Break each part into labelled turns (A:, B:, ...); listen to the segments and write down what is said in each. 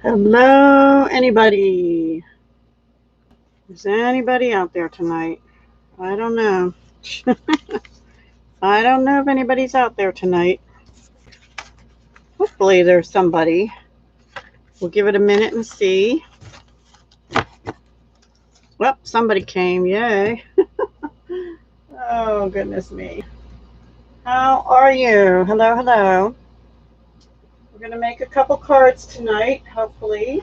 A: Hello, anybody? Is anybody out there tonight? I don't know. I don't know if anybody's out there tonight. Hopefully there's somebody. We'll give it a minute and see. Well, somebody came. Yay. Oh, goodness me. How are you? Hello, hello. We're going to make a couple cards tonight, hopefully.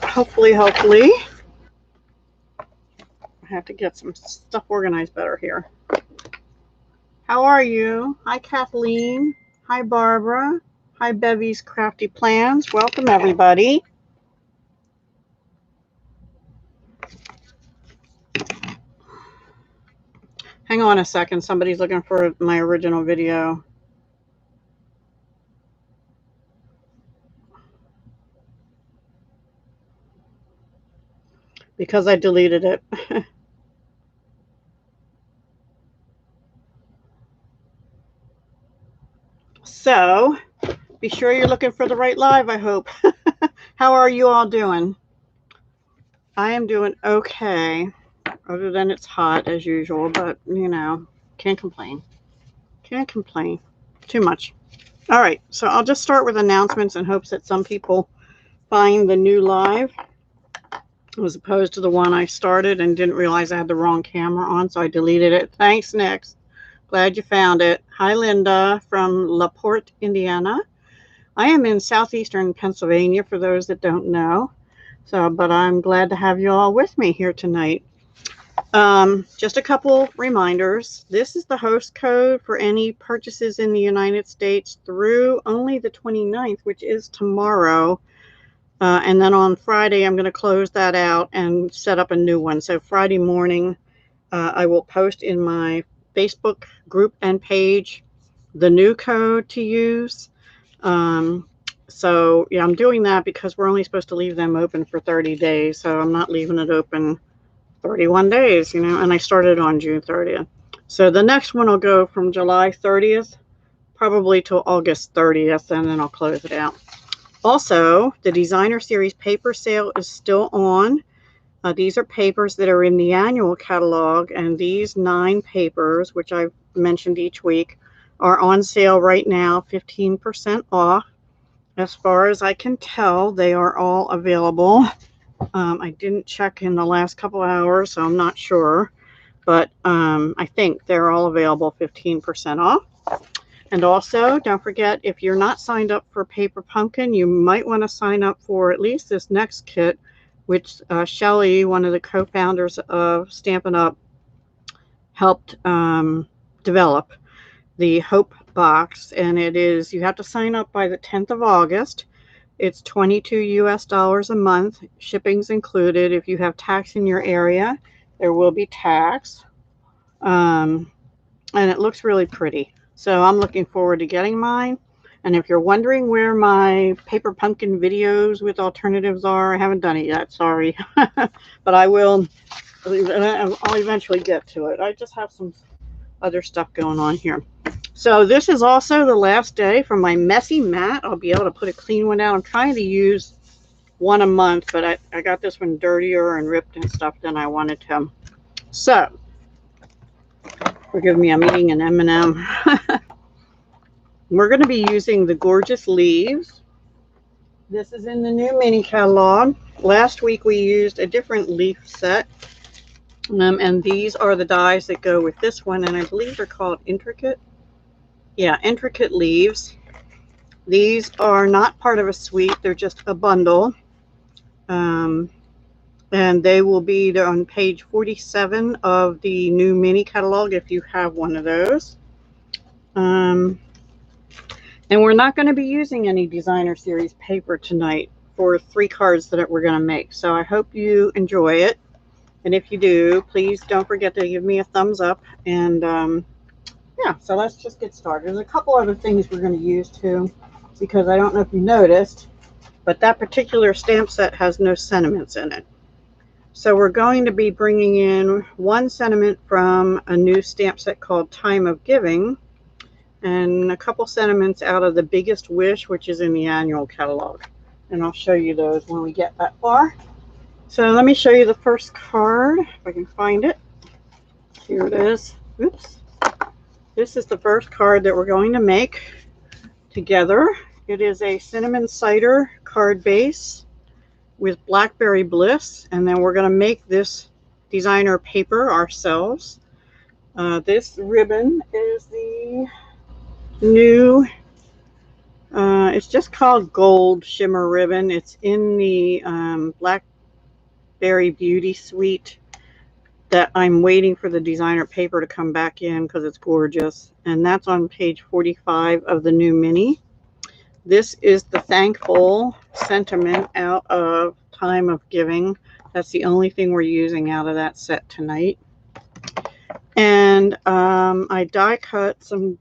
A: Hopefully. I have to get some stuff organized better here. How are you? Hi, Kathleen. Hi, Barbara. Hi, Bevy's Crafty Plans. Welcome, everybody. Hang on a second. Somebody's looking for my original video. Because I deleted it. So, be sure you're looking for the right live, I hope. How are you all doing? I am doing okay. Other than it's hot as usual, but, you know, can't complain. Can't complain. Too much. All right, so I'll just start with announcements in hopes that some people find the new live as opposed to the one I started and didn't realize I had the wrong camera on, so I deleted it. Thanks, Nix. Glad you found it. Hi, Linda from LaPorte, Indiana. I am in southeastern Pennsylvania, for those that don't know. But I'm glad to have you all with me here tonight. Just a couple reminders. This is the host code for any purchases in the United States through only the 29th, which is tomorrow. And then on Friday, I'm going to close that out and set up a new one. So Friday morning, I will post in my Facebook group and page the new code to use. So yeah, I'm doing that because we're only supposed to leave them open for 30 days. So I'm not leaving it open 31 days, you know, and I started on June 30th. So the next one will go from July 30th, probably till August 30th, and then I'll close it out. Also, the Designer Series paper sale is still on. These are papers that are in the annual catalog, and these 9 papers, which I've mentioned each week, are on sale right now, 15% off. As far as I can tell, they are all available. I didn't check in the last couple hours, so I'm not sure. But I think they're all available 15% off. And also, don't forget, if you're not signed up for Paper Pumpkin, you might want to sign up for at least this next kit, which Shelly, one of the co-founders of Stampin' Up, helped develop, the Hope Box. And it is, you have to sign up by the 10th of August. It's $22 US a month. Shipping's included. If you have tax in your area, there will be tax. And it looks really pretty. So I'm looking forward to getting mine. And if you're wondering where my Paper Pumpkin videos with alternatives are, I haven't done it yet, sorry. But I will. I'll eventually get to it. I just have some other stuff going on here. So this is also the last day for my messy mat. I'll be able to put a clean one out. I'm trying to use one a month, but I got this one dirtier and ripped and stuff than I wanted to. So, forgive me, I'm eating an M&M. We're going to be using the Gorgeous Leaves. This is in the new mini catalog. Last week we used a different leaf set. And these are the dies that go with this one, and I believe they're called Intricate. Yeah, Intricate Leaves. These are not part of a suite, they're just a bundle. And they will be on page 47 of the new mini catalog if you have one of those. And we're not going to be using any Designer Series paper tonight for 3 cards that we're going to make. So I hope you enjoy it. And if you do, please don't forget to give me a thumbs up. And yeah, so let's just get started. There's a couple other things we're going to use too, because I don't know if you noticed, but that particular stamp set has no sentiments in it. So we're going to be bringing in one sentiment from a new stamp set called Time of Giving. and a couple sentiments out of the Biggest Wish, which is in the annual catalog. And I'll show you those when we get that far. So let me show you the first card, if I can find it. Here it is. Oops. This is the first card that we're going to make together. It is a cinnamon cider card base with Blackberry Bliss, and then we're going to make this designer paper ourselves. This ribbon is the new, it's just called Gold Shimmer Ribbon. It's in the Blackberry Beauty Suite that I'm waiting for the designer paper to come back in because it's gorgeous. And that's on page 45 of the new mini. This is the thankful sentiment out of Time of Giving. That's the only thing we're using out of that set tonight. And I die cut some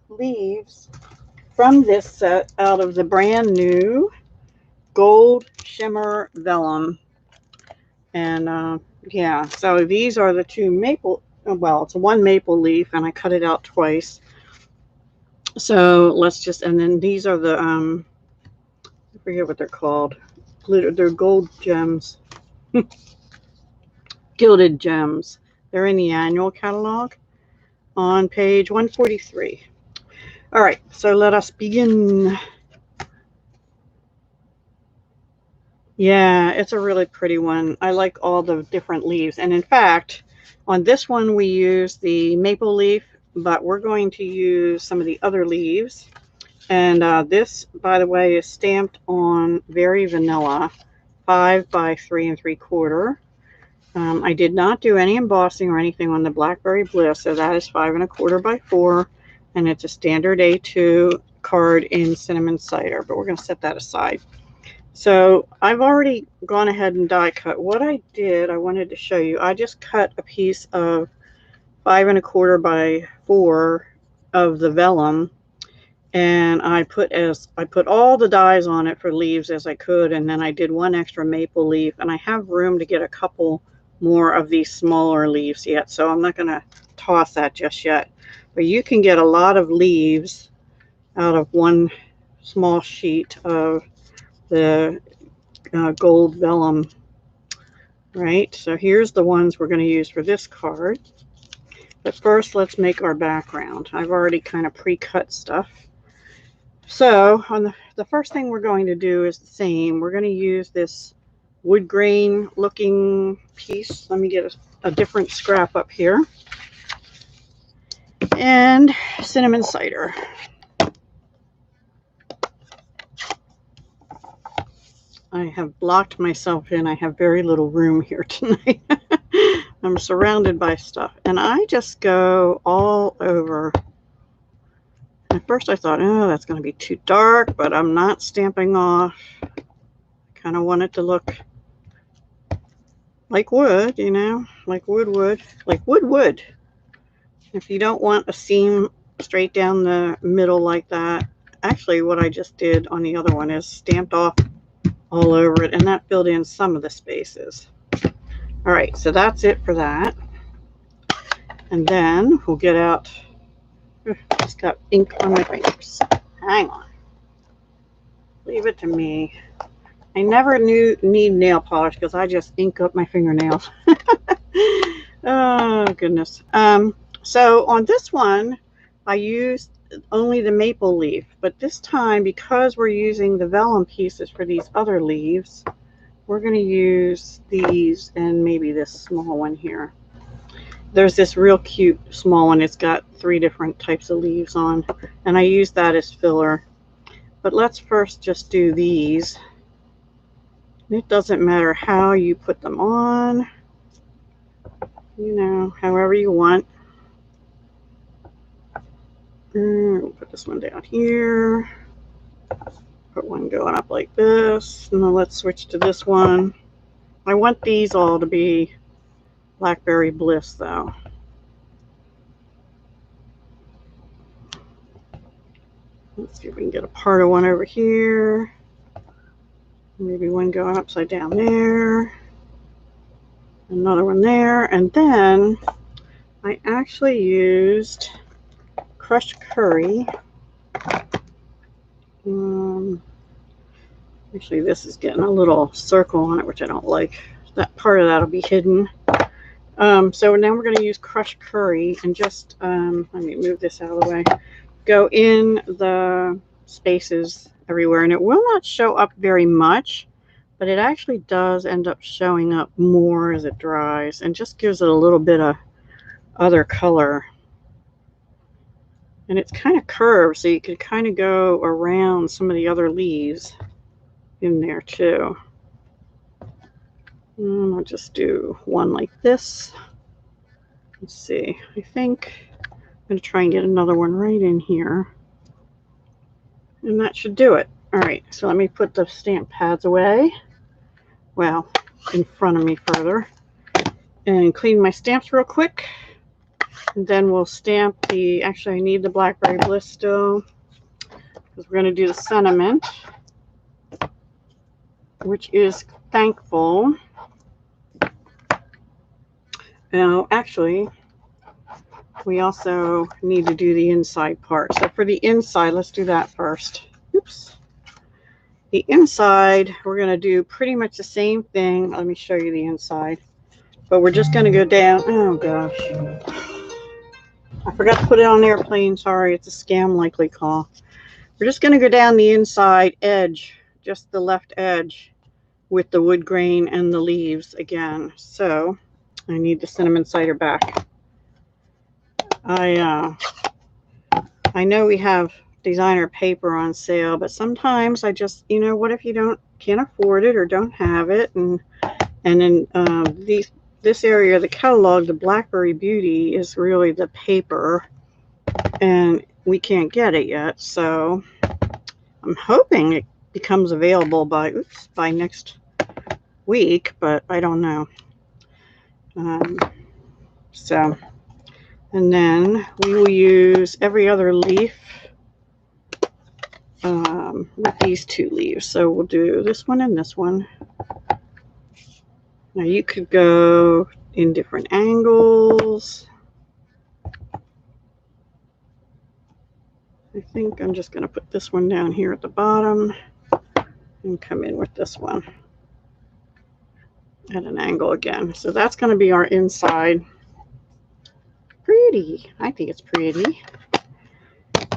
A: leaves from this set out of the brand new Gold Shimmer Vellum. And yeah, so these are the two maple, well, it's one maple leaf, and I cut it out twice. So let's just, and then these are the, I forget what they're called. They're gold gems. Gilded gems. They're in the annual catalog on page 143. All right, so let us begin. Yeah, it's a really pretty one. I like all the different leaves. And in fact, on this one we use the maple leaf, but we're going to use some of the other leaves. And this, by the way, is stamped on Very Vanilla, 5 by 3 3/4. I did not do any embossing or anything on the Blackberry Bliss, so that is 5 1/4 by 4, and it's a standard A2 card in cinnamon cider, but we're going to set that aside. So I've already gone ahead and die cut. What I did, I wanted to show you, I just cut a piece of 5 1/4 by 4 of the vellum, and I put all the dies on it for leaves as I could, and then I did one extra maple leaf, and I have room to get a couple more of these smaller leaves yet, so I'm not going to toss that just yet. But you can get a lot of leaves out of one small sheet of the gold vellum, right? So here's the ones we're going to use for this card. But first, let's make our background. I've already kind of pre-cut stuff. So on the first thing we're going to do is the same. We're going to use this wood grain looking piece. Let me get a different scrap up here. And cinnamon cider. I have blocked myself in. I have very little room here tonight. I'm surrounded by stuff. And I just go all over. At first I thought, oh, that's going to be too dark, but I'm not stamping off. I kind of want it to look like wood, you know, like wood. If you don't want a seam straight down the middle like that, actually what I just did on the other one is stamped off all over it, and that filled in some of the spaces. All right, so that's it for that. And then we'll get out, just got ink on my fingers. Hang on. Leave it to me. I never need nail polish because I just ink up my fingernails. Oh, goodness. So on this one, I used only the maple leaf, but this time, because we're using the vellum pieces for these other leaves, we're going to use these and maybe this small one here. There's this real cute small one. It's got 3 different types of leaves on, and I use that as filler. But let's first just do these. It doesn't matter how you put them on, you know, however you want. We'll put this one down here. Put one going up like this. And then let's switch to this one. I want these all to be Blackberry Bliss, though. Let's see if we can get a part of one over here. Maybe one going upside down there. Another one there. And then I actually used crushed curry. Actually, this is getting a little circle on it, which I don't like. That part of that will be hidden. So now we're going to use crushed curry and just, let me move this out of the way, go in the spaces everywhere. And it will not show up very much, but it actually does end up showing up more as it dries and just gives it a little bit of other color. And it's kind of curved, so you could kind of go around some of the other leaves in there too. And I'll just do one like this. Let's see, I think I'm going to try and get another one right in here. And that should do it. All right, so let me put the stamp pads away. Well, in front of me further. And clean my stamps real quick. And then we'll stamp the, actually I need the Blackberry Bliss still, because we're going to do the sentiment, which is thankful. Now, actually, we also need to do the inside part. So for the inside, let's do that first. Oops. The inside, we're going to do pretty much the same thing. Let me show you the inside. But we're just going to go down. Oh, gosh. I forgot to put it on airplane. Sorry, it's a scam likely call. We're just going to go down the inside edge, just the left edge, with the wood grain and the leaves again. So I need the cinnamon cider back. I know we have designer paper on sale, but sometimes I just, you know, what if you can't afford it or don't have it? And in this area of the catalog, the Blackberry Beauty is really the paper, and we can't get it yet. So I'm hoping it becomes available by next week, but I don't know. And then we will use every other leaf with these two leaves. So we'll do this one and this one. Now you could go in different angles. I think I'm just going to put this one down here at the bottom and come in with this one at an angle again. So that's going to be our inside. Pretty. I think it's pretty.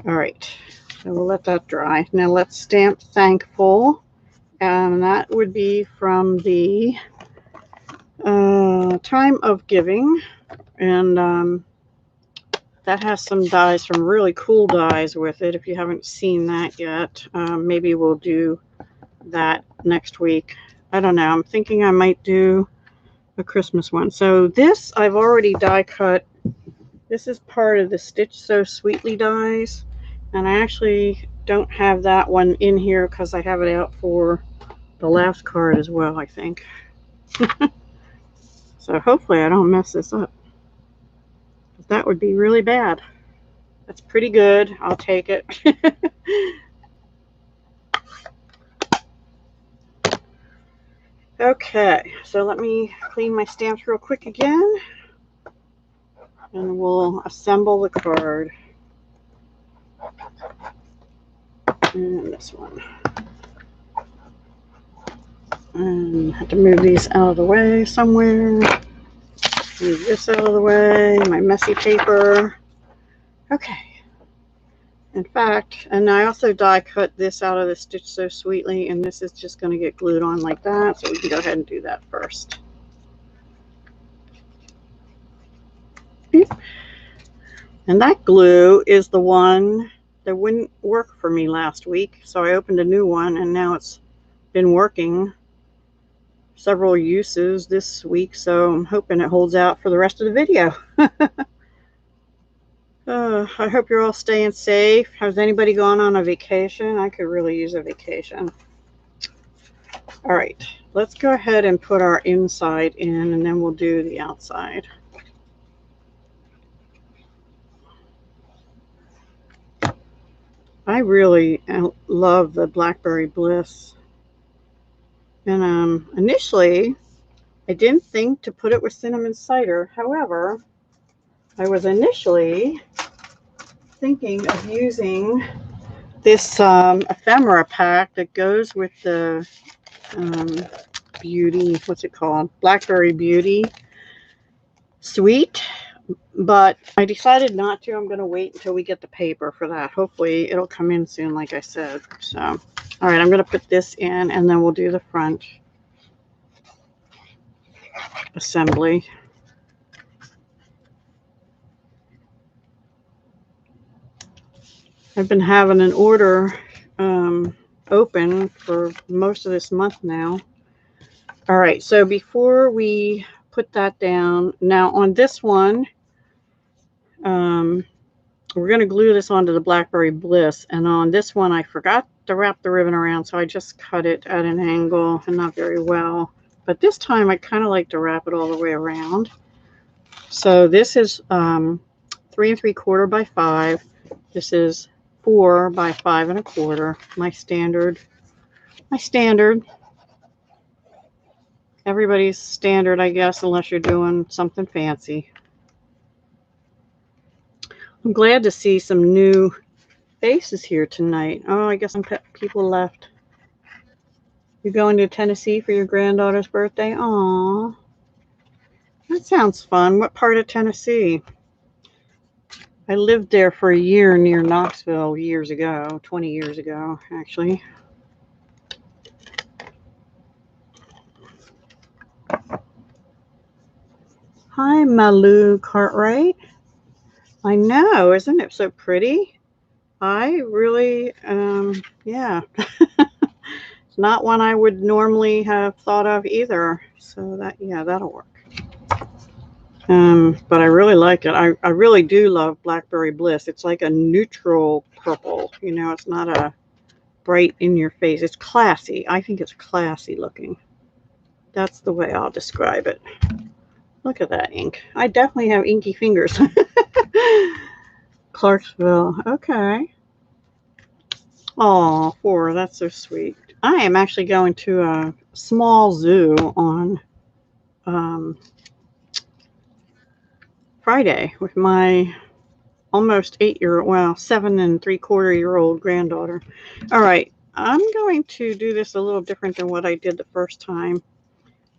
A: All right. So we'll let that dry. Now let's stamp Thankful. And that would be from the Time of Giving. And that has some dies, some really cool dies with it. If you haven't seen that yet, maybe we'll do that next week. I don't know. I'm thinking I might do a Christmas one. So this I've already die cut. This is part of the Stitch So Sweetly dies. And I actually don't have that one in here because I have it out for the last card as well, I think. So hopefully I don't mess this up. That would be really bad. That's pretty good. I'll take it. Okay, so let me clean my stamps real quick again. And we'll assemble the card. And this one. And I have to move these out of the way somewhere. Move this out of the way, my messy paper. Okay. In fact, and I also die cut this out of the Stitch So Sweetly, and this is just going to get glued on like that, so we can go ahead and do that first. And that glue is the one that wouldn't work for me last week, so I opened a new one, and now it's been working several uses this week, so I'm hoping it holds out for the rest of the video. I hope you're all staying safe. Has anybody gone on a vacation? I could really use a vacation. All right, let's go ahead and put our inside in, and then we'll do the outside. I really love the Blackberry Bliss. And initially, I didn't think to put it with cinnamon cider. However, I was initially thinking of using this ephemera pack that goes with the Beauty, what's it called? Blackberry Beauty Sweet. But I decided not to. I'm going to wait until we get the paper for that. Hopefully it'll come in soon, like I said. So, all right, I'm going to put this in and then we'll do the front assembly. I've been having an order open for most of this month now. All right, so before we put that down, now on this one, we're going to glue this onto the Blackberry Bliss, and on this one I forgot to wrap the ribbon around, so I just cut it at an angle and not very well. But this time I kind of like to wrap it all the way around. So this is 3 3/4 by 5. This is 4 by 5 1/4. My standard. Everybody's standard, I guess, unless you're doing something fancy. I'm glad to see some new faces here tonight. Oh, I guess some people left. You're going to Tennessee for your granddaughter's birthday? Aw. That sounds fun. What part of Tennessee? I lived there for a year near Knoxville years ago, 20 years ago, actually. Hi, Malou Cartwright. I know, isn't it so pretty? I really, yeah. It's not one I would normally have thought of either. So that, yeah, that'll work. But I really like it. I really do love Blackberry Bliss. It's like a neutral purple. You know, it's not a bright in your face. It's classy. I think it's classy looking. That's the way I'll describe it. Look at that ink. I definitely have inky fingers. Clarksville. Okay. Oh, 4. That's so sweet. I am actually going to a small zoo on Friday with my almost 8-year-old, well, 7 3/4-year-old granddaughter. All right. I'm going to do this a little different than what I did the first time.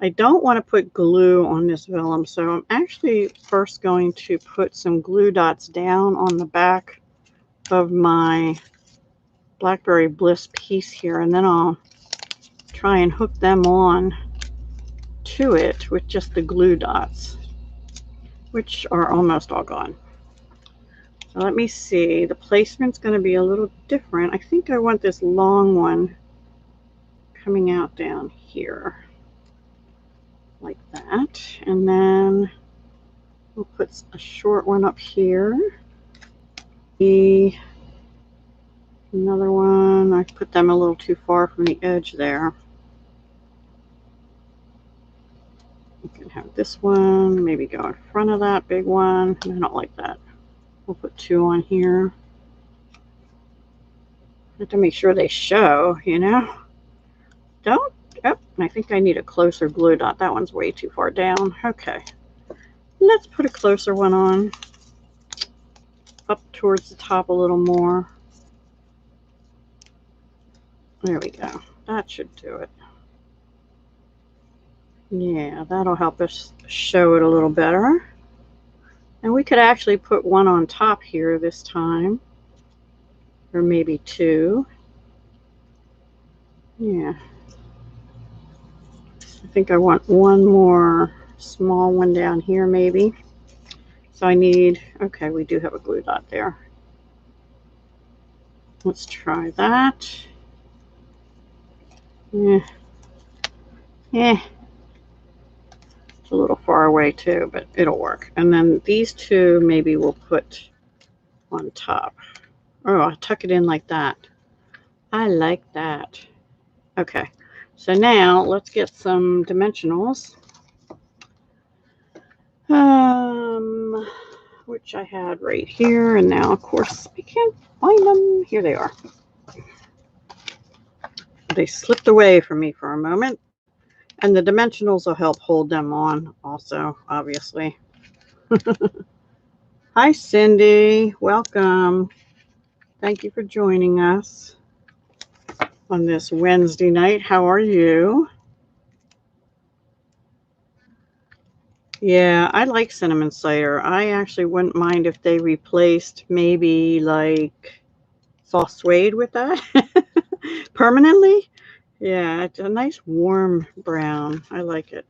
A: I don't want to put glue on this vellum, so I'm actually first going to put some glue dots down on the back of my Blackberry Bliss piece here, and then I'll try and hook them on to it with just the glue dots, which are almost all gone. So let me see. The placement's going to be a little different. I think I want this long one coming out down here. Like that, and then we'll put a short one up here. Another one. I put them a little too far from the edge there. You can have this one maybe go in front of that big one. I don't like that. We'll put 2 on here. I have to make sure they show, you know. Don't. Oh, I think I need a closer glue dot. That one's way too far down. Okay. Let's put a closer one on. Up towards the top a little more. There we go. That should do it. Yeah, that'll help us show it a little better. And we could actually put one on top here this time. Or maybe 2. Yeah. I think I want one more small one down here maybe. So I need, okay, we do have a glue dot there. Let's try that. Yeah. Yeah. It's a little far away too, but it'll work. And then these 2 maybe we'll put on top. Oh, I'll tuck it in like that. I like that. Okay. So now let's get some dimensionals. Which I had right here, and now of course I can't find them. Here they are. They slipped away from me for a moment, and the dimensionals will help hold them on also, obviously. Hi, Cindy. Welcome. Thank you for joining us on this Wednesday night. How are you? Yeah, I like cinnamon cider. I actually wouldn't mind if they replaced maybe like soft suede with that permanently. Yeah, it's a nice warm brown. I like it.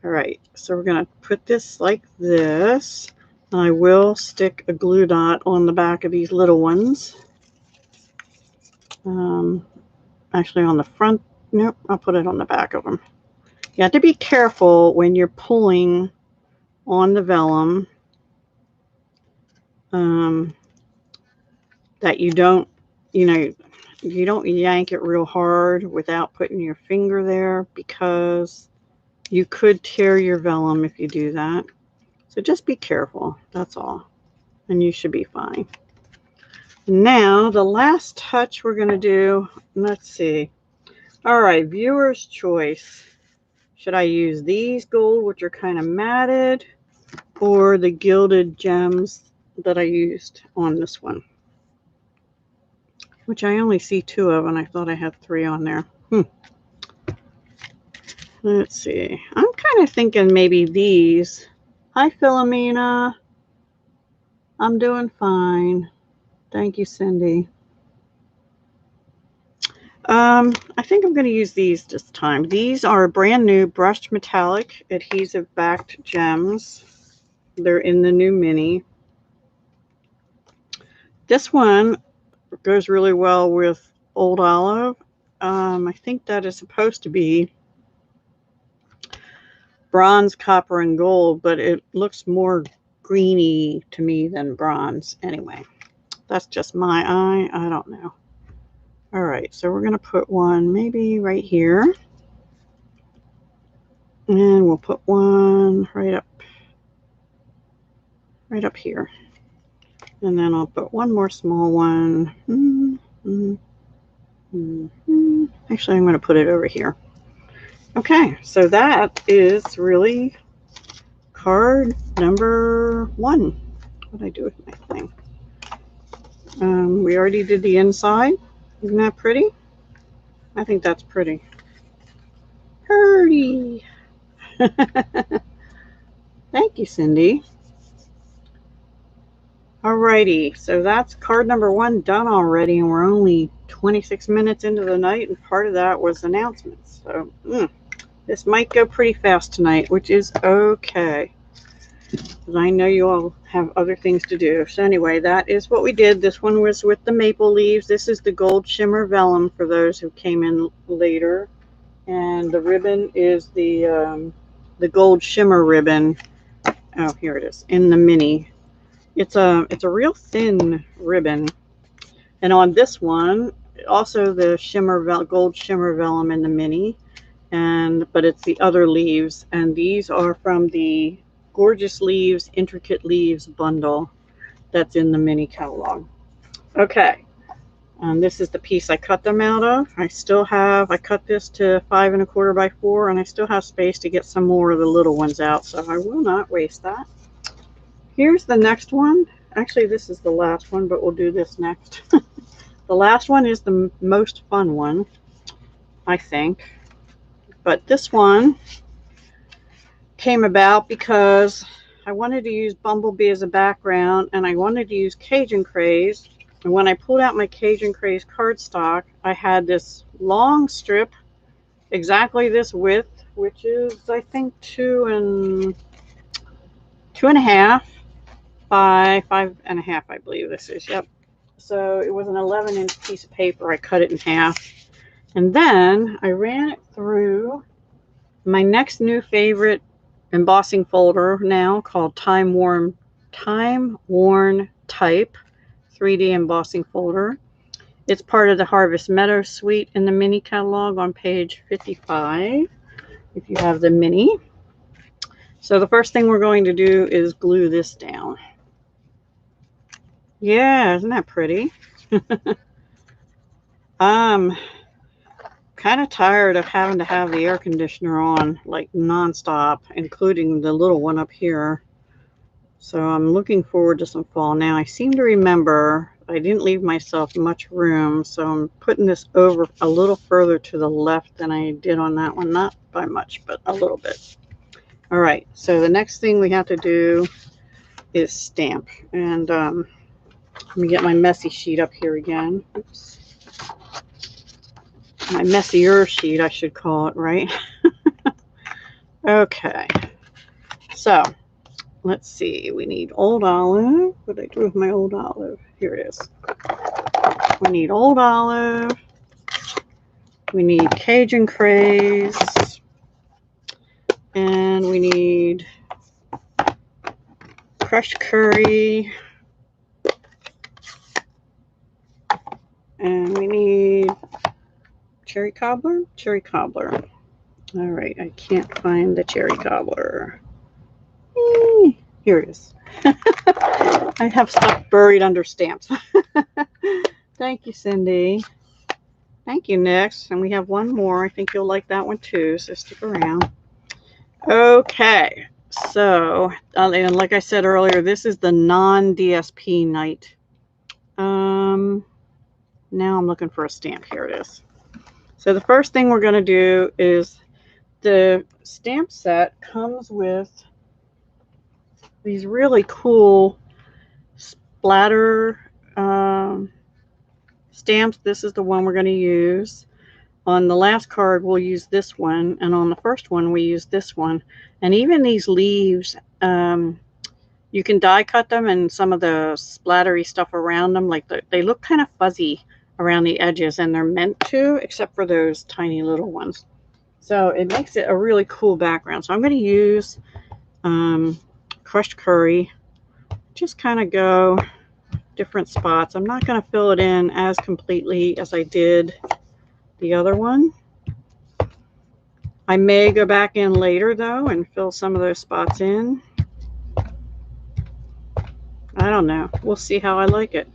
A: All right, so we're going to put this like this. I will stick a glue dot on the back of these little ones. Actually on the front. Nope, I'll put it on the back of them. You have to be careful when you're pulling on the vellum that you don't, you don't yank it real hard without putting your finger there, because you could tear your vellum if you do that. So just be careful, that's all. And you should be fine. Now, the last touch we're going to do, let's see. All right, viewer's choice. Should I use these gold, which are kind of matted, or the gilded gems that I used on this one? Which I only see 2 of, and I thought I had 3 on there. Let's see. I'm kind of thinking maybe these. Hi, Philomena. I'm doing fine. Thank you, Cindy. I think I'm going to use these this time. These are brand new brushed metallic adhesive backed gems. They're in the new mini. This one goes really well with Old Olive. I think that is supposed to be bronze, copper, and gold, but it looks more greeny to me than bronze. Anyway, that's just my eye. I don't know. All right, so we're going to put one maybe right here. And we'll put one right up here. And then I'll put one more small one. Actually, I'm going to put it over here. Okay, so that is really card number 1. What did I do with my thing? We already did the inside. Isn't that pretty? I think that's pretty. Pretty. Thank you, Cindy. Alrighty, so that's card number 1 done already, and we're only 26 minutes into the night, and part of that was announcements. So this might go pretty fast tonight, which is okay, because I know you all have other things to do. So anyway, that is what we did. This one was with the maple leaves. This is the gold shimmer vellum for those who came in later, and the ribbon is the gold shimmer ribbon. Oh, here it is in the mini. It's a real thin ribbon, and on this one, also the gold shimmer vellum in the mini, but it's the other leaves, and these are from the Gorgeous Leaves, Intricate Leaves bundle that's in the mini catalog. Okay, and this is the piece I cut them out of. I cut this to 5 1/4 by 4, and I still have space to get some more of the little ones out, so I will not waste that. Here's the next one. Actually, this is the last one, but we'll do this next. The last one is the most fun one, I think. But this one came about because I wanted to use Bumblebee as a background, and I wanted to use Cajun Craze. And when I pulled out my Cajun Craze cardstock, I had this long strip, exactly this width, which is, I think, 2 1/2 by 5 1/2, I believe this is. Yep. So it was an 11-inch piece of paper. I cut it in half. And then I ran it through my next new favorite embossing folder now, called Time Worn Type 3D embossing folder. It's part of the Harvest Meadow suite in the mini catalog on page 55, if you have the mini. So the first thing we're going to do is glue this down. Yeah, isn't that pretty? I'm kind of tired of having to have the air conditioner on like nonstop, including the little one up here. So I'm looking forward to some fall. Now I seem to remember I didn't leave myself much room, so I'm putting this over a little further to the left than I did on that one. Not by much, but a little bit. All right, so the next thing we have to do is stamp. And let me get my messy sheet up here again. Oops. My messier sheet, I should call it, right? Okay, so let's see. We need old olive. What did I do with my old olive? Here it is. We need old olive. We need Cajun craze. And we need crushed curry. And we need cherry cobbler. Cherry cobbler. All right, I can't find the cherry cobbler. Here it is. I have stuff buried under stamps. Thank you, Cindy. Thank you, Nix. And we have one more. I think you'll like that one too, so stick around. Okay, so and like I said earlier, this is the non-DSP night. Now I'm looking for a stamp. Here it is. So the first thing we're going to do is the stamp set comes with these really cool splatter stamps. This is the one we're going to use. On the last card, we'll use this one, and on the first one, we use this one. And even these leaves, you can die cut them, and some of the splattery stuff around them, like they look kind of fuzzy around the edges, and they're meant to, except for those tiny little ones. So it makes it a really cool background. So I'm going to use crushed curry. Just kind of go different spots. I'm not going to fill it in as completely as I did the other one. I may go back in later though and fill some of those spots in. I don't know. We'll see how I like it.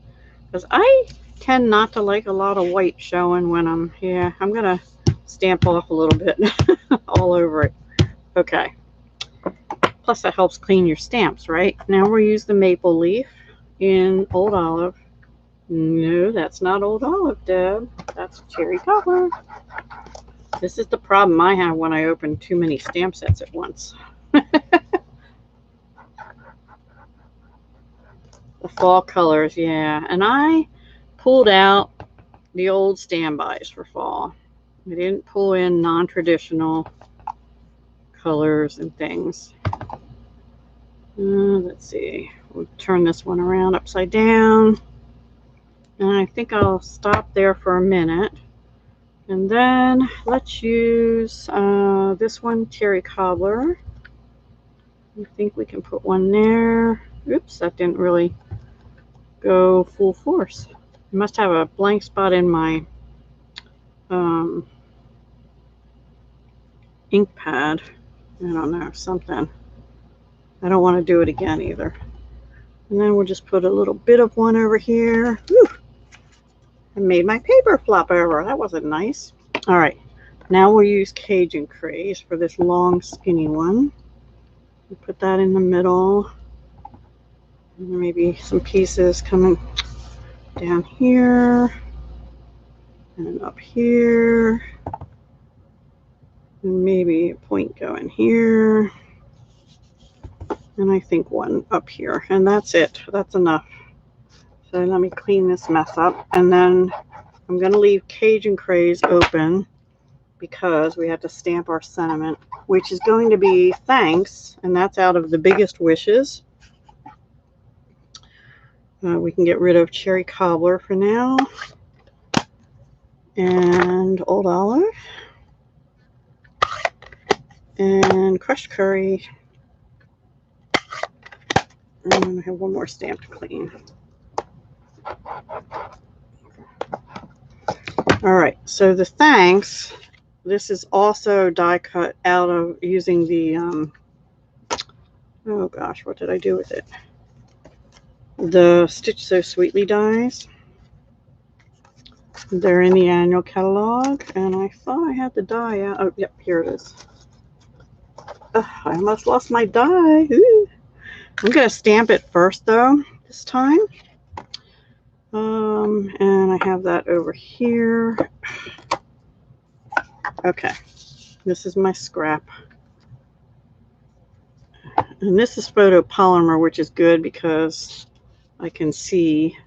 A: Because I tend not to like a lot of white showing when I'm here. I'm going to stamp off a little bit all over it. Okay. Plus that helps clean your stamps, right? Now we'll use the maple leaf in old olive. No, that's not old olive, Deb. That's cherry cobbler. This is the problem I have when I open too many stamp sets at once. The fall colors, yeah. And I pulled out the old standbys for fall. I didn't pull in non-traditional colors and things. Let's see. We'll turn this one around upside down. And I think I'll stop there for a minute. And then let's use this one, cherry cobbler. I think we can put one there. Oops, that didn't really go full force. I must have a blank spot in my ink pad. I don't know, something. I don't want to do it again either. And then we'll just put a little bit of one over here. Whew. I made my paper flop over. That wasn't nice. All right, now we'll use Cajun craze for this long skinny one. We'll put that in the middle. And maybe some pieces coming down here and up here. And maybe a point going here. And I think one up here. And that's it. That's enough. So let me clean this mess up. And then I'm going to leave Cajun craze open because we have to stamp our sentiment, which is going to be thanks. And that's out of the biggest wishes. We can get rid of cherry cobbler for now. And old olive. And crushed curry. And I have one more stamp to clean. All right, so the thanks, this is also die cut out of using the, oh gosh, what did I do with it? The Stitch So Sweetly dies. They're in the annual catalog, and I thought I had the die out. Oh, yep, here it is. I almost lost my die. Ooh. I'm going to stamp it first though, this time. And I have that over here. Okay, this is my scrap. And this is photopolymer, which is good because I can see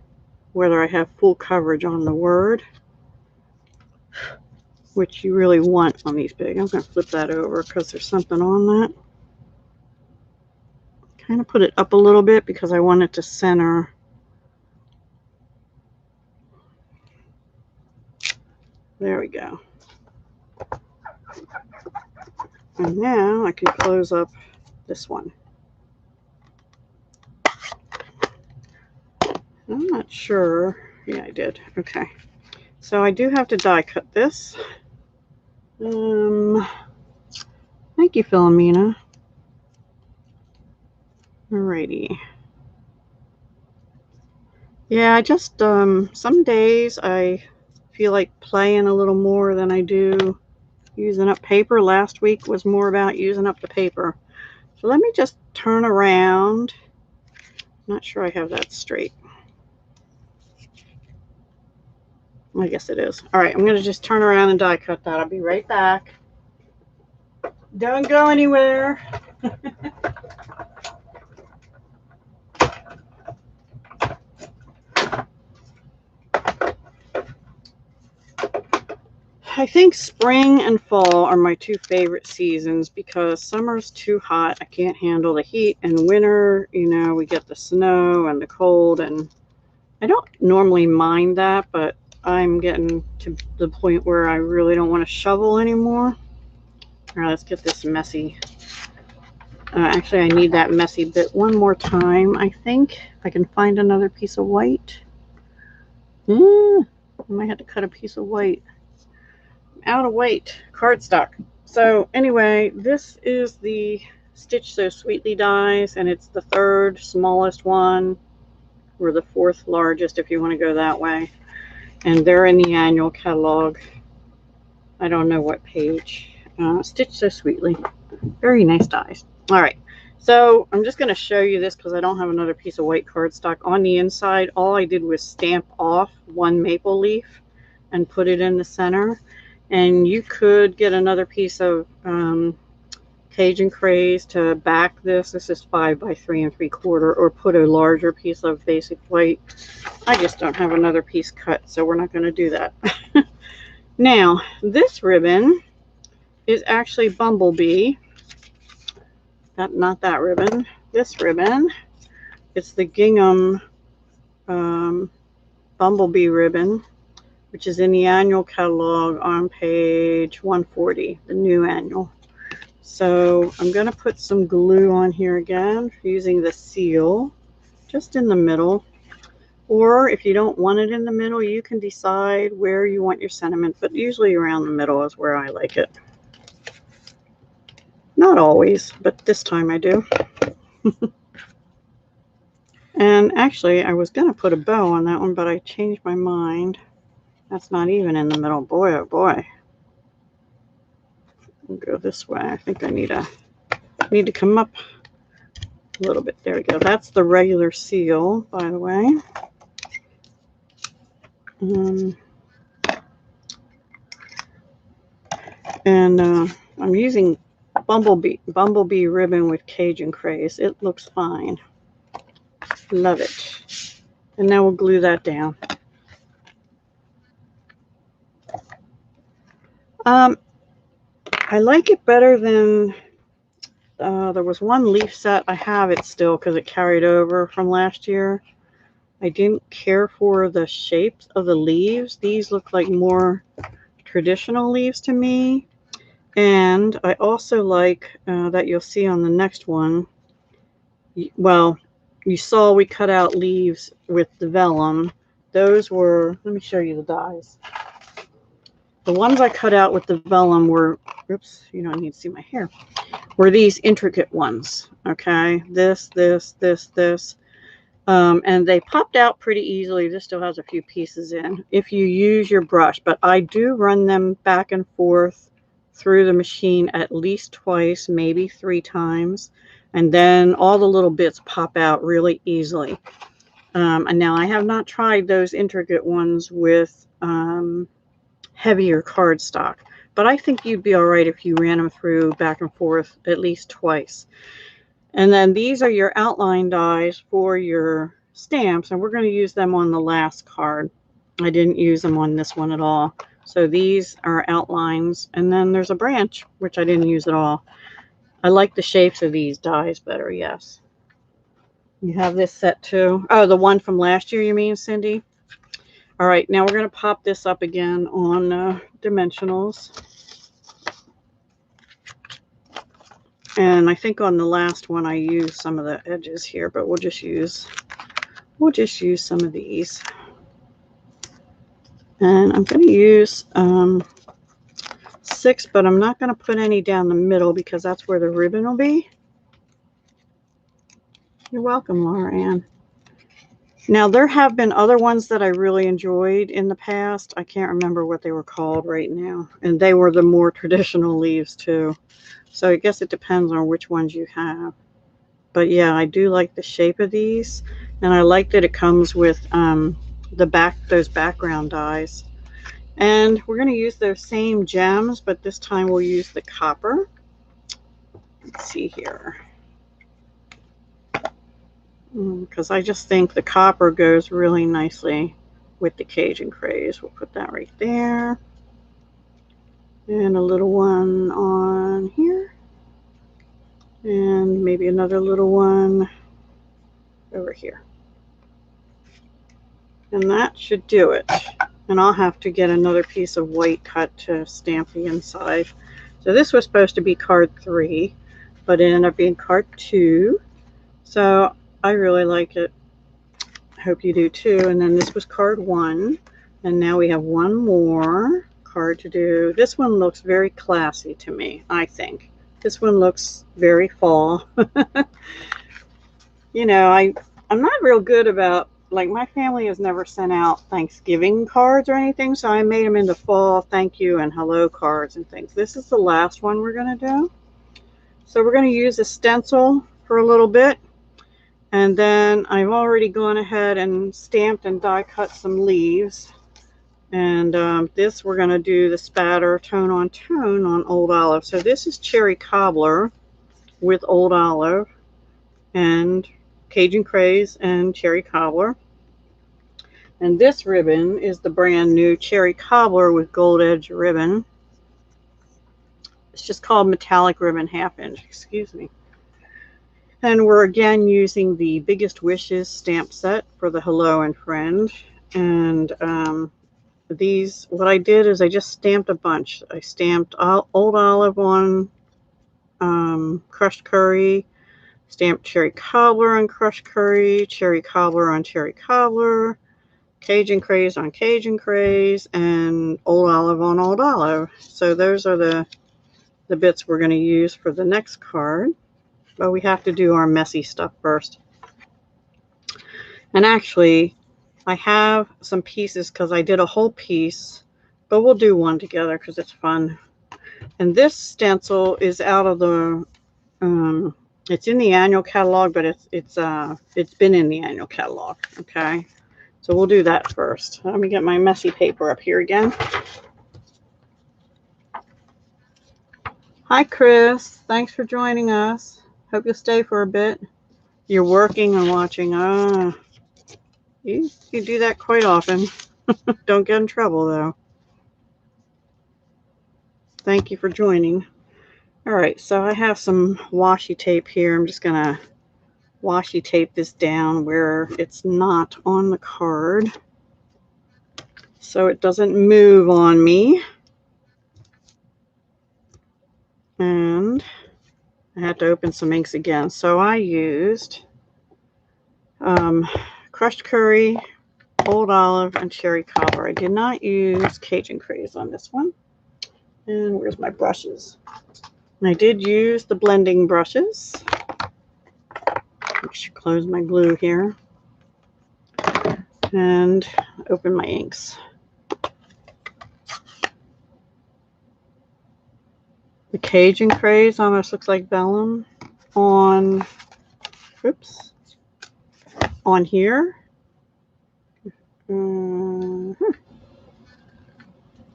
A: whether I have full coverage on the word, which you really want on these big. I'm going to flip that over because there's something on that. Kind of put it up a little bit because I want it to center. There we go. And now I can close up this one. I'm not sure. Yeah, I did. Okay. So I do have to die cut this. Thank you, Philomena. Alrighty. Yeah, I just, some days I feel like playing a little more than I do using up paper. Last week was more about using up the paper. So let me just turn around. Not sure I have that straight. I guess it is. All right, I'm going to just turn around and die cut that. I'll be right back. Don't go anywhere. I think spring and fall are my two favorite seasons because summer's too hot. I can't handle the heat, and winter, you know, we get the snow and the cold, and I don't normally mind that, but I'm getting to the point where I really don't want to shovel anymore. All right, let's get this messy. Actually, I need that messy bit one more time, I think. If I can find another piece of white. I might have to cut a piece of white. Out of white cardstock. So anyway, this is the Stitch So Sweetly dies, and it's the third smallest one, or the fourth largest if you want to go that way. And they're in the annual catalog. I don't know what page. Stitch So Sweetly. Very nice dies. All right. So I'm just going to show you this because I don't have another piece of white cardstock. On the inside, all I did was stamp off one maple leaf and put it in the center. And you could get another piece of Cajun Craze to back this. This is 5 by 3 3/4, or put a larger piece of basic white. I just don't have another piece cut, so we're not going to do that. Now, this ribbon is actually Bumblebee. Not that ribbon. This ribbon. It's the gingham Bumblebee ribbon, which is in the annual catalog on page 140, the new annual. So I'm going to put some glue on here again using the seal just in the middle. Or if you don't want it in the middle, you can decide where you want your sentiment, but usually around the middle is where I like it. Not always, but this time I do. And actually, I was going to put a bow on that one, but I changed my mind. That's not even in the middle. Boy, oh boy. I'll go this way. I think I need to come up a little bit. There we go. That's the regular seal, by the way. And I'm using Bumblebee ribbon with Cajun Craze. It looks fine. Love it. And now we'll glue that down. I like it better than there was one leaf set. I have it still because it carried over from last year. I didn't care for the shapes of the leaves. These look like more traditional leaves to me. And I also like that you'll see on the next one. Well, you saw we cut out leaves with the vellum. Those were, let me show you the dies. The ones I cut out with the vellum were, oops, you don't need to see my hair, were these intricate ones, okay? This. And they popped out pretty easily. This still has a few pieces in if you use your brush, but I do run them back and forth through the machine at least twice, maybe 3 times, And then all the little bits pop out really easily. And now I have not tried those intricate ones with heavier cardstock, but I think you'd be all right if you ran them through back and forth at least twice. And then these are your outline dies for your stamps, and we're going to use them on the last card. I didn't use them on this one at all. So these are outlines, and then there's a branch, which I didn't use at all. I like the shapes of these dies better, yes. You have this set too. Oh, the one from last year, you mean, Cindy? All right, now we're going to pop this up again on dimensionals. And I think on the last one I used some of the edges here, but we'll just use some of these. And I'm going to use 6, but I'm not going to put any down the middle because that's where the ribbon will be. You're welcome, Laura Ann. Now, there have been other ones that I really enjoyed in the past. I can't remember what they were called right now. And they were the more traditional leaves, too. So I guess it depends on which ones you have. But yeah, I do like the shape of these. And I like that it comes with those background dies. And we're going to use those same gems, but this time we'll use the copper. Let's see here. Because I just think the copper goes really nicely with the Cajun Craze. We'll put that right there. And a little one on here. And maybe another little one over here. And that should do it. And I'll have to get another piece of white cut to stamp the inside. So this was supposed to be card 3, but it ended up being card 2. So I really like it. I hope you do too. And then this was card 1. And now we have one more card to do. This one looks very classy to me, I think. This one looks very fall. You know, I'm not real good about, like, my family has never sent out Thanksgiving cards or anything, so I made them into fall thank you and hello cards and things. This is the last one we're going to do. So we're going to use a stencil for a little bit. And then I've already gone ahead and stamped and die cut some leaves. And this we're going to do the spatter tone on Old Olive. So this is Cherry Cobbler with Old Olive and Cajun Craze and Cherry Cobbler. And this ribbon is the brand new Cherry Cobbler with gold edge ribbon. It's just called Metallic Ribbon Half Inch, excuse me. And we're again using the Biggest Wishes stamp set for the Hello and Friend. And these, what I did is I just stamped a bunch. I stamped Old Olive on crushed curry, stamped Cherry Cobbler on crushed curry, Cherry Cobbler on Cherry Cobbler, Cajun Craze on Cajun Craze, and Old Olive on Old Olive. So those are the bits we're going to use for the next card. But we have to do our messy stuff first. And actually, I have some pieces because I did a whole piece, but we'll do one together because it's fun. And this stencil is out of the, it's in the annual catalog, but it's been in the annual catalog. Okay, so we'll do that first. Let me get my messy paper up here again. Hi, Chris. Thanks for joining us. Hope you'll stay for a bit. You're working and watching. You do that quite often. Don't get in trouble, though. Thank you for joining. All right, so I have some washi tape here. I'm just going to washi tape this down where it's not on the card so it doesn't move on me. And I had to open some inks again. So I used crushed curry, Old Olive, and Cherry Cobbler. I did not use Cajun Craze on this one. And where's my brushes? And I did use the blending brushes. I should close my glue here. And open my inks. The Cajun Craze almost looks like vellum. on, oops, on here. I don't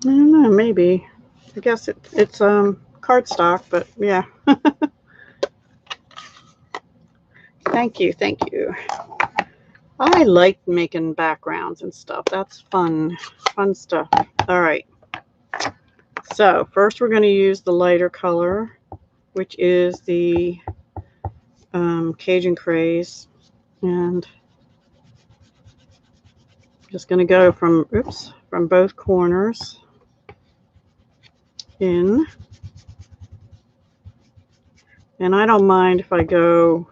A: know, maybe. I guess it's cardstock, but yeah. Thank you, thank you. I like making backgrounds and stuff. That's fun stuff. All right. So first we're going to use the lighter color, which is the Cajun Craze, and just going to go from both corners in. And I don't mind if I go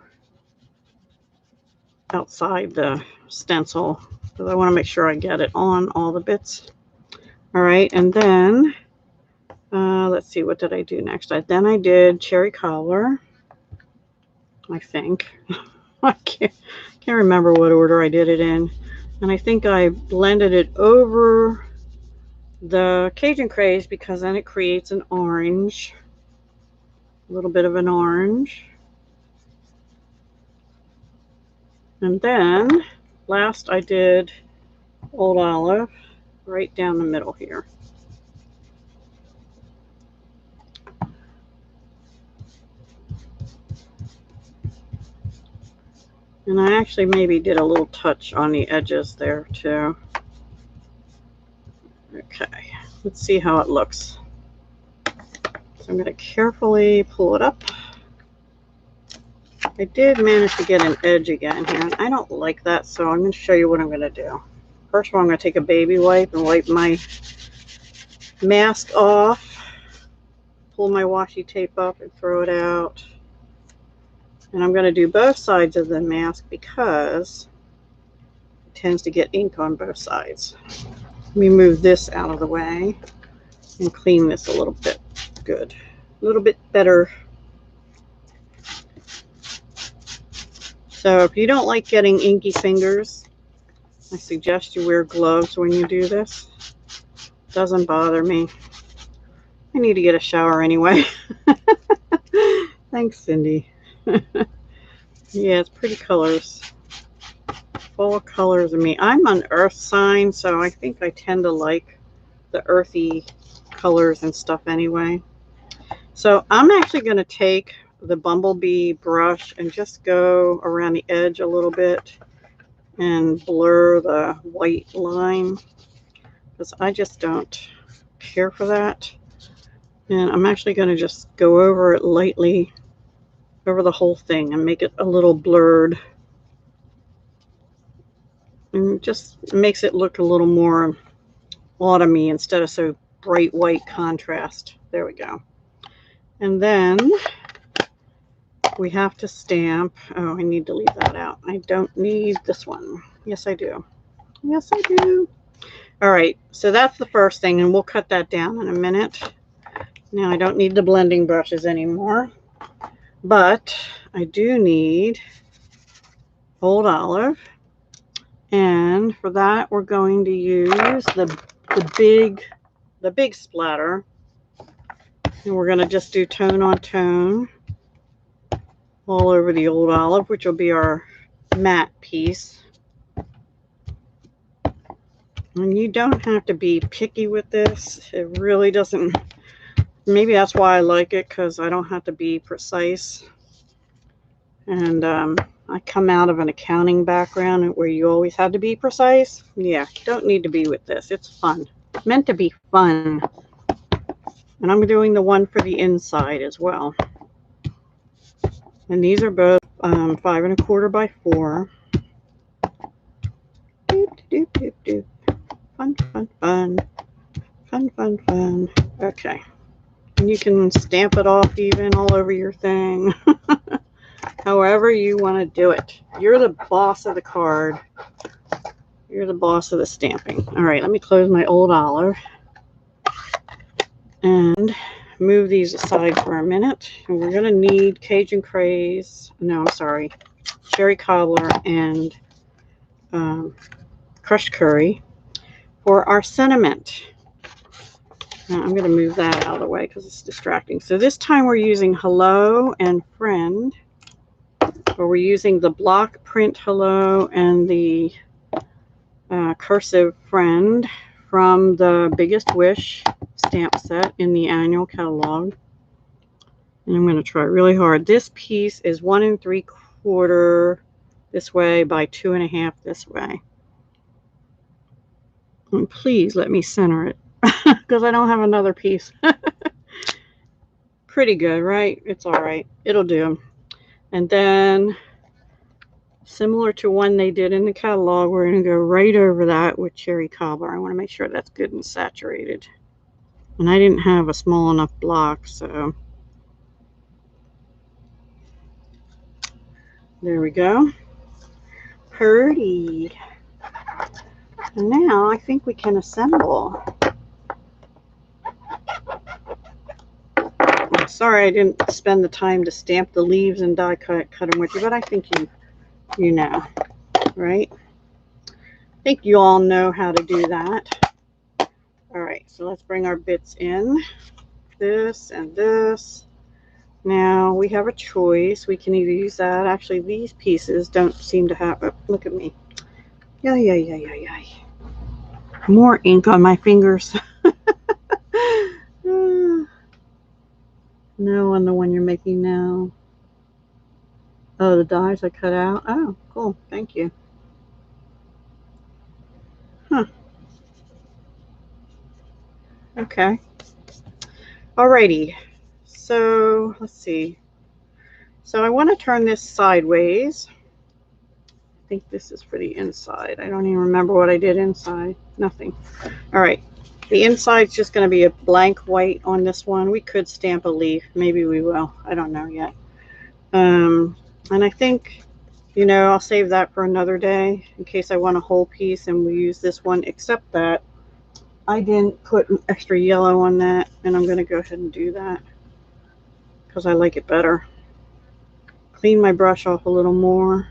A: outside the stencil because I want to make sure I get it on all the bits. All right, and then let's see, what did I do next? Then I did cherry cobbler, I think. I can't remember what order I did it in. And I think I blended it over the Cajun Craze because then it creates an orange, a little bit of an orange. And then last I did Old Olive right down the middle here. And I actually maybe did a little touch on the edges there too. Okay, let's see how it looks. So I'm going to carefully pull it up. I did manage to get an edge again here, and I don't like that, so I'm going to show you what I'm going to do. First of all, I'm going to take a baby wipe and wipe my mask off, pull my washi tape up and throw it out. And I'm going to do both sides of the mask because it tends to get ink on both sides. Let me move this out of the way and clean this a little bit. Good. A little bit better. So if you don't like getting inky fingers, I suggest you wear gloves when you do this. Doesn't bother me. I need to get a shower anyway. Thanks, Cindy. Yeah, it's pretty colors. Fall colors of me. I'm an earth sign, so I think I tend to like the earthy colors and stuff anyway. So I'm actually going to take the Bumblebee brush and just go around the edge a little bit and blur the white line because I just don't care for that. And I'm actually going to just go over it lightly, over the whole thing, and make it a little blurred. And just makes it look a little more autumny instead of so bright white contrast. There we go. And then we have to stamp. Oh, I need to leave that out. I don't need this one. Yes, I do. Yes, I do. All right, so that's the first thing, and we'll cut that down in a minute. Now, I don't need the blending brushes anymore, but I do need Old Olive. And for that, we're going to use the big splatter. And we're going to just do tone on tone all over the Old Olive, which will be our matte piece. And you don't have to be picky with this. It really doesn't. Maybe that's why I like it, because I don't have to be precise. And I come out of an accounting background where you always had to be precise. Yeah, don't need to be with this. it's fun. It's meant to be fun. And I'm doing the one for the inside as well. And these are both 5 1/4 by 4. Doop, doop, doop, doop. Fun, fun, fun. Fun, fun, fun. Okay. And you can stamp it off even all over your thing. However you want to do it. You're the boss of the card. You're the boss of the stamping. All right, let me close my Old Olive and move these aside for a minute. And we're going to need Cajun Craze. No, I'm sorry. Cherry Cobbler and crushed curry for our sentiment. Now, I'm going to move that out of the way because it's distracting. So this time we're using Hello and Friend. But we're using the block print hello and the cursive friend from the Biggest Wish stamp set in the annual catalog. And I'm going to try really hard. This piece is 1 3/4 this way by 2.5 this way. And please let me center it because I don't have another piece. Pretty good, right? It's all right. It'll do. And then, similar to one they did in the catalog, we're going to go right over that with cherry cobbler. I want to make sure that's good and saturated. And I didn't have a small enough block, so there we go. Pretty. And now I think we can assemble. I'm sorry I didn't spend the time to stamp the leaves and die cut them with you, but I think you know, right? I think you all know how to do that. All right, so let's bring our bits in. This and this. Now we have a choice. We can either use that. Actually, these pieces don't seem to have. Oh, look at me. Yeah. More ink on my fingers. No, on the one you're making now. Oh, the dies I cut out. Oh, cool. Thank you. Huh. Okay. Alrighty. So let's see. So I want to turn this sideways. I think this is for the inside. I don't even remember what I did inside. Nothing. All right. The inside's just going to be a blank white on this one. We could stamp a leaf. Maybe we will. I don't know yet. And I think, you know, I'll save that for another day in case I want a whole piece and we use this one, except that I didn't put an extra yellow on that, and I'm going to go ahead and do that because I like it better. Clean my brush off a little more.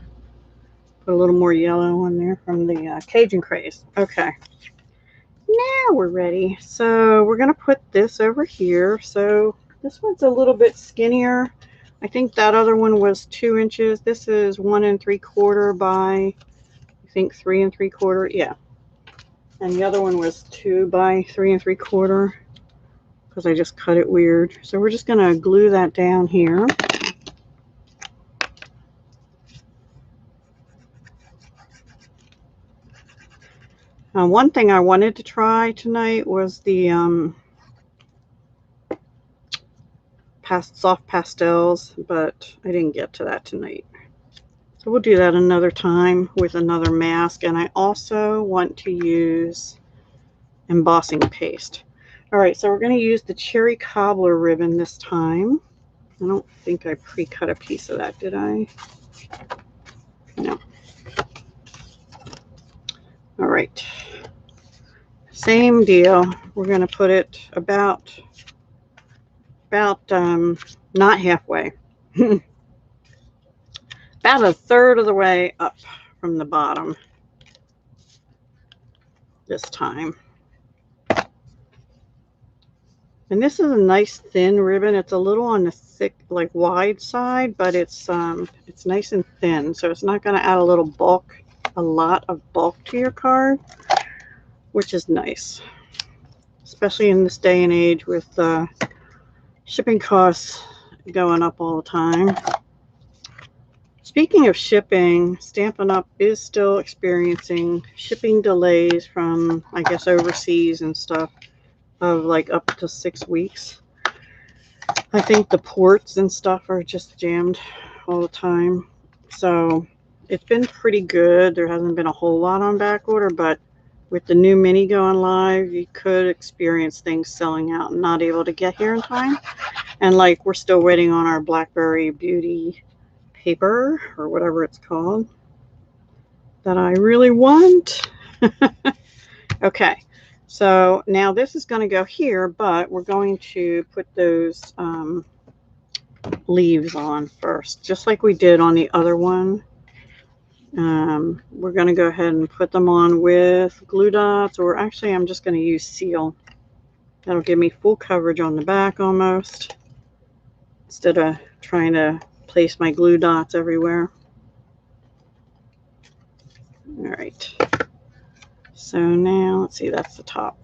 A: Put a little more yellow on there from the Cajun Craze. Okay. Now we're ready. So we're going to put this over here. So this one's a little bit skinnier. I think that other one was 2 inches. This is 1 3/4 by, I think 3 3/4. Yeah. And the other one was 2 by 3 3/4 because I just cut it weird. So we're just going to glue that down here. One thing I wanted to try tonight was the soft pastels, but I didn't get to that tonight. So we'll do that another time with another mask. And I also want to use embossing paste. All right, so we're going to use the cherry cobbler ribbon this time. I don't think I pre-cut a piece of that, did I? No. All right. Same deal. We're going to put it about not halfway. About 1/3 of the way up from the bottom this time. And this is a nice thin ribbon. It's a little on the thick, like wide side, but it's nice and thin, so it's not going to add a lot of bulk to your card, which is nice, especially in this day and age with shipping costs going up all the time. Speaking of shipping, Stampin' Up! Is still experiencing shipping delays from, I guess, overseas and stuff of like up to 6 weeks. I think the ports and stuff are just jammed all the time. So it's been pretty good. There hasn't been a whole lot on back order, but with the new mini going live, you could experience things selling out and not able to get here in time. And like, we're still waiting on our Blackberry Beauty paper or whatever it's called that I really want. Okay, so now this is going to go here, but we're going to put those leaves on first, just like we did on the other one. We're going to go ahead and put them on with glue dots, or actually I'm just going to use seal. That'll give me full coverage on the back almost, instead of trying to place my glue dots everywhere. All right. So now, let's see, that's the top.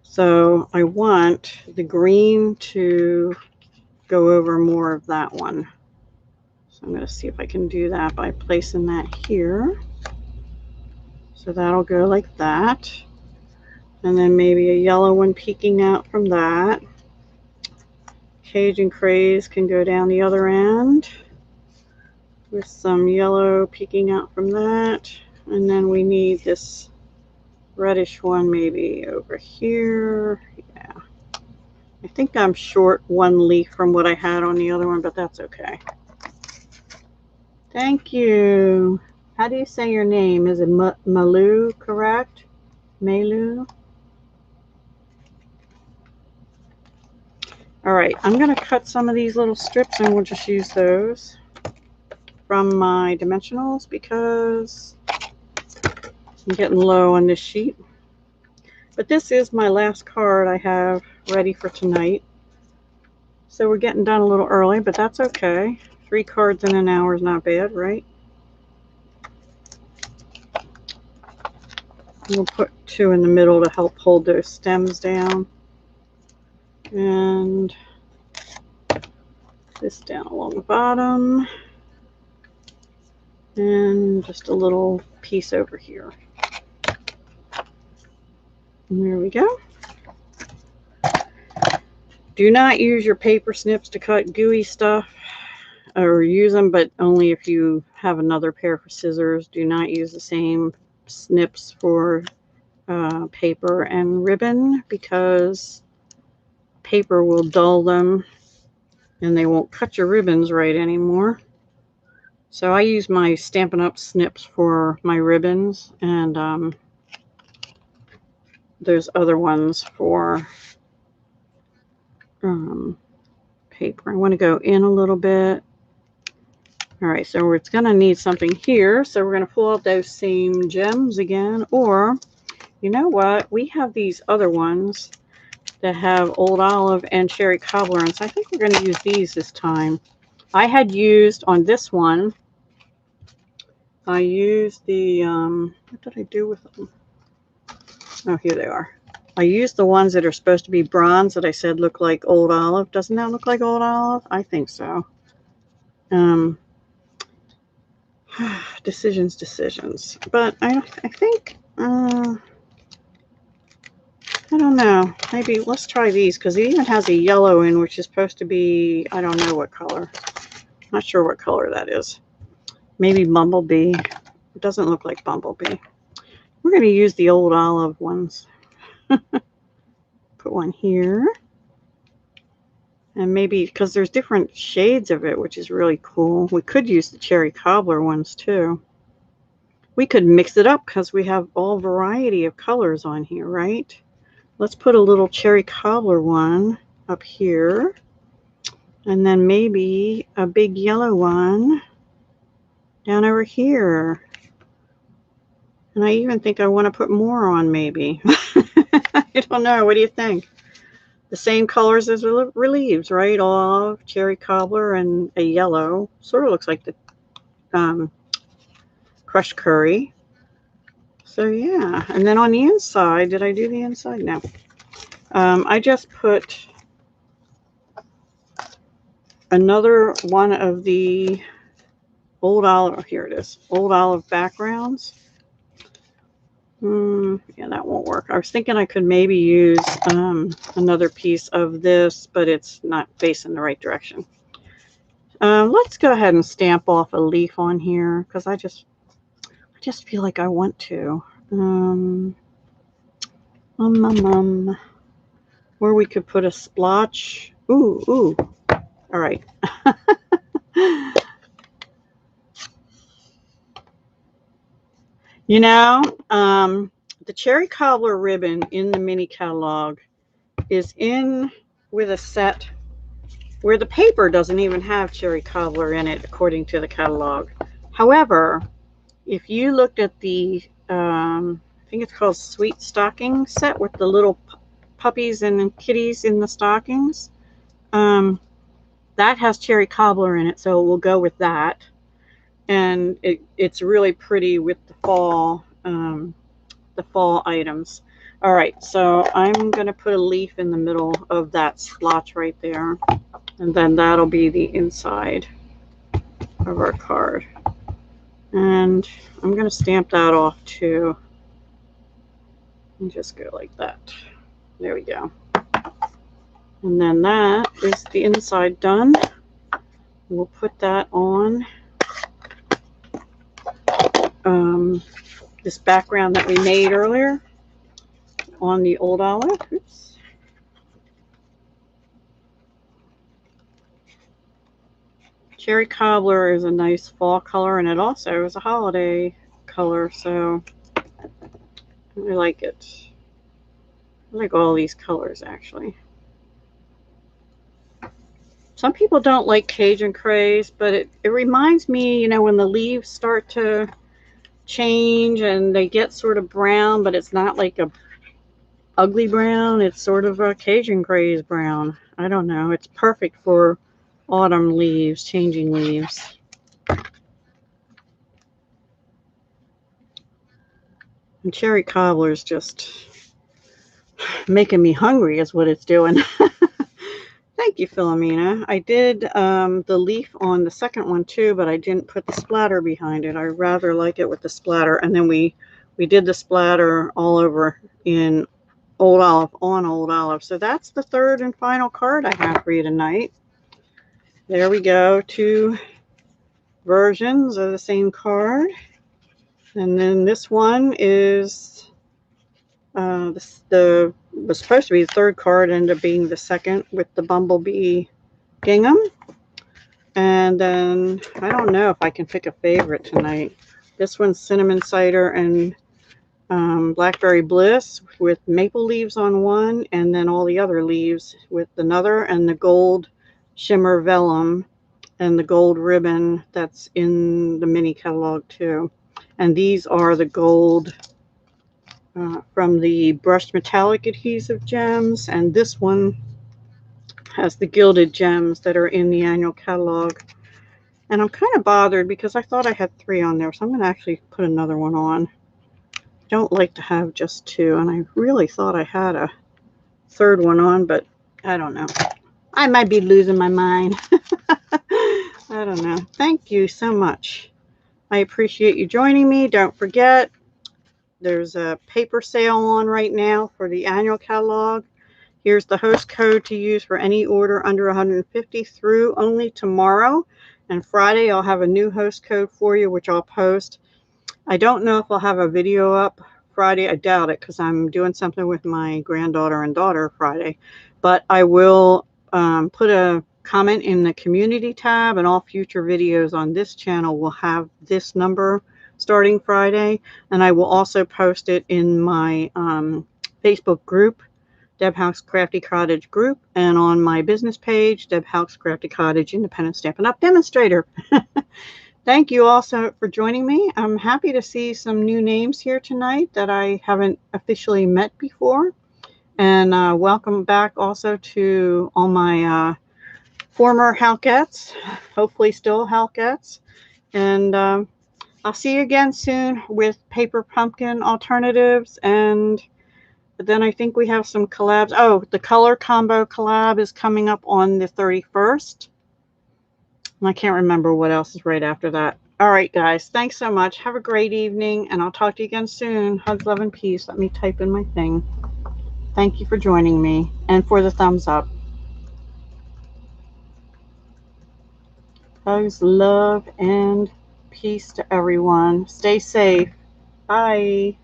A: So I want the green to go over more of that one. So I'm going to see if I can do that by placing that here. So that'll go like that. And then maybe a yellow one peeking out from that. Cajun Craze can go down the other end with some yellow peeking out from that. And then we need this reddish one maybe over here. Yeah. I think I'm short one leaf from what I had on the other one, but that's okay. Thank you. How do you say your name? Is it Malu, correct? Malu? All right, I'm going to cut some of these little strips and we'll just use those from my dimensionals because I'm getting low on this sheet. But this is my last card I have ready for tonight. So we're getting done a little early, but that's okay. 3 cards in an hour is not bad, right? We'll put 2 in the middle to help hold those stems down. And this down along the bottom. And just a little piece over here. And there we go. Do not use your paper snips to cut gooey stuff, or use them, but only if you have another pair of scissors. Do not use the same snips for paper and ribbon because paper will dull them and they won't cut your ribbons right anymore. So I use my Stampin' Up! Snips for my ribbons, and there's other ones for paper. I want to go in a little bit. All right, so it's going to need something here. So we're going to pull out those same gems again. Or, you know what? We have these other ones that have Old Olive and Cherry Cobbler. And so I think we're going to use these this time. I had used on this one, I used the, what did I do with them? Oh, here they are. I used the ones that are supposed to be bronze that I said look like Old Olive. Doesn't that look like Old Olive? I think so. Decisions. But I think, I don't know. Maybe let's try these because it even has a yellow in, which is supposed to be, I don't know what color. Not sure what color that is. Maybe Bumblebee. It doesn't look like Bumblebee. We're going to use the Old Olive ones. Put one here. And maybe, because there's different shades of it, which is really cool. We could use the Cherry Cobbler ones too. We could mix it up because we have all variety of colors on here, right? Let's put a little Cherry Cobbler one up here. And then maybe a big yellow one down over here. And I even think I want to put more on maybe. I don't know. What do you think? The same colors as reliefs, right? Olive, Cherry Cobbler, and a yellow. Sort of looks like the crushed curry. So yeah. And then on the inside, did I do the inside? No. I just put another one of the Old Olive. Oh, here it is. Old Olive backgrounds. Yeah, that won't work. I was thinking I could maybe use another piece of this, but it's not facing the right direction. Let's go ahead and stamp off a leaf on here because I just feel like I want to. Where we could put a splotch. Ooh. All right. You know, the Cherry Cobbler ribbon in the mini catalog is in with a set where the paper doesn't even have Cherry Cobbler in it, according to the catalog. However, if you looked at the, I think it's called Sweet Stocking set with the little puppies and kitties in the stockings, that has Cherry Cobbler in it, so we'll go with that. and it's really pretty with the fall items. All right, so I'm going to put a leaf in the middle of that splotch right there, and then that'll be the inside of our card. And I'm going to stamp that off too, and just go like that. There we go. And then that is the inside done. We'll put that on this background that we made earlier on the old olive. Oops. Cherry Cobbler is a nice fall color, and it also is a holiday color, so I like it. I like all these colors, actually. Some people don't like Cajun Craze, but it reminds me, you know, when the leaves start to change and they get sort of brown, but it's not like a ugly brown. It's sort of a Cajun Craze brown. I don't know. It's perfect for autumn leaves, changing leaves. And Cherry Cobbler is just making me hungry is what it's doing. Thank you, Philomena. I did the leaf on the second one too, but I didn't put the splatter behind it. I rather like it with the splatter. And then we did the splatter all over in Old Olive, on Old Olive. So that's the third and final card I have for you tonight. There we go. 2 versions of the same card. And then this one is was supposed to be the third card, ended up being the second with the bumblebee gingham. And then I don't know if I can pick a favorite tonight. This one's cinnamon cider and blackberry bliss with maple leaves on one, and then all the other leaves with another, and the gold shimmer vellum and the gold ribbon that's in the mini catalog too. And these are the gold from the brushed metallic adhesive gems, and this one has the gilded gems that are in the annual catalog. And I'm kind of bothered because I thought I had 3 on there, so I'm going to actually put another one on. I don't like to have just 2, and I really thought I had a third one on, but I don't know. I might be losing my mind. I don't know. Thank you so much. I appreciate you joining me. Don't forget, there's a paper sale on right now for the annual catalog. Here's the host code to use for any order under 150 through only tomorrow. And Friday, I'll have a new host code for you, which I'll post. I don't know if I'll have a video up Friday. I doubt it because I'm doing something with my granddaughter and daughter Friday. But I will put a comment in the community tab, and all future videos on this channel will have this number starting Friday. And I will also post it in my Facebook group, Deb House Crafty Cottage group, and on my business page, Deb House Crafty Cottage Independent Stampin' Up! Demonstrator. Thank you also for joining me. I'm happy to see some new names here tonight that I haven't officially met before. And welcome back also to all my former Halkettes, hopefully still Halkettes. And I'll see you again soon with paper pumpkin alternatives. And then I think we have some collabs. Oh, the color combo collab is coming up on the 31st. I can't remember what else is right after that. All right, guys. Thanks so much. Have a great evening, and I'll talk to you again soon. Hugs, love, and peace. Let me type in my thing. Thank you for joining me and for the thumbs up. Hugs, love, and peace to everyone. Stay safe. Bye.